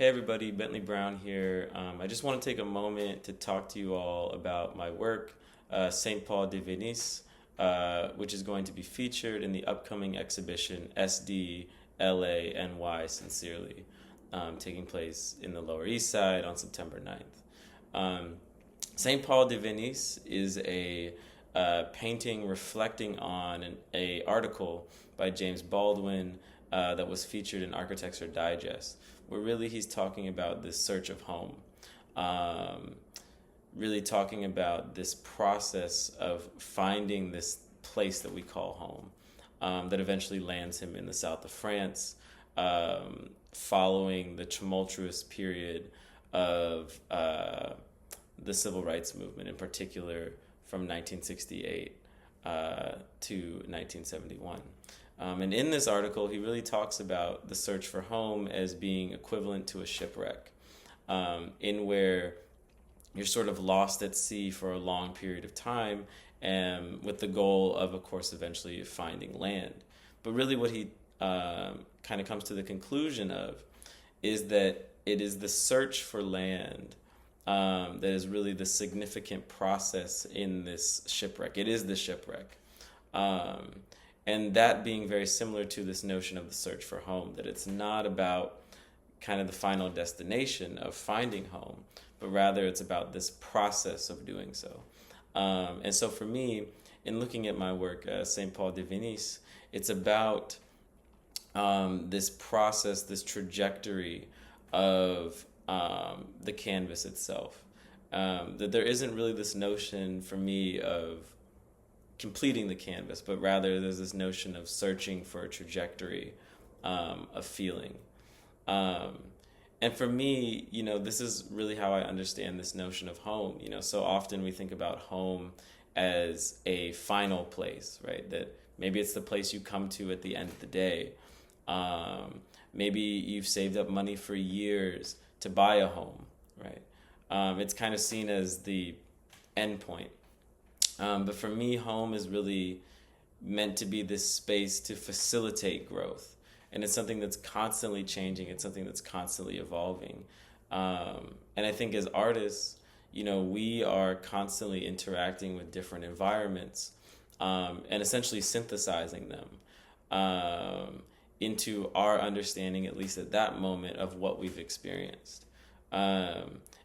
Hey everybody, Bentley Brown here. I just want to take a moment to talk to you all about my work, Saint-Paul-de-Venice, which is going to be featured in the upcoming exhibition SD LA Sincerely, taking place in the Lower East Side on September 9th. Saint-Paul-de-Venice is a painting reflecting on a article by James Baldwin that was featured in Architecture Digest, where really he's talking about this search of home, really talking about this process of finding this place that we call home, that eventually lands him in the south of France, following the tumultuous period of the civil rights movement, in particular from 1968 to 1971. And in this article, he really talks about the search for home as being equivalent to a shipwreck, in where you're sort of lost at sea for a long period of time, and with the goal of course, eventually finding land. But really what he kind of comes to the conclusion of is that it is the search for land that is really the significant process in this shipwreck. It is the shipwreck. And that being very similar to this notion of the search for home, that it's not about kind of the final destination of finding home, but rather it's about this process of doing so. And so for me, in looking at my work, Saint-Paul-de-Venice, it's about this process, this trajectory of the canvas itself. That there isn't really this notion for me of completing the canvas, but rather there's this notion of searching for a trajectory of feeling. And for me, this is really how I understand this notion of home. So often we think about home as a final place, right? That maybe it's the place you come to at the end of the day. Maybe you've saved up money for years to buy a home, right? It's kind of seen as the end point. But for me, home is really meant to be this space to facilitate growth. And it's something that's constantly changing. It's something that's constantly evolving. And I think as artists, we are constantly interacting with different environments, and essentially synthesizing them into our understanding, at least at that moment, of what we've experienced.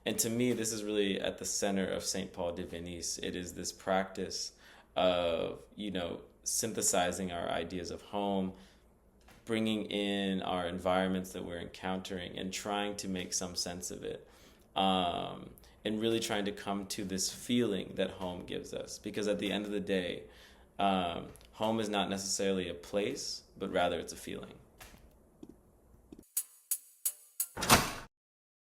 And to me, this is really at the center of Saint-Paul-de-Venice. It is this practice of, synthesizing our ideas of home, bringing in our environments that we're encountering and trying to make some sense of it. And really trying to come to this feeling that home gives us. Because at the end of the day, home is not necessarily a place, but rather it's a feeling.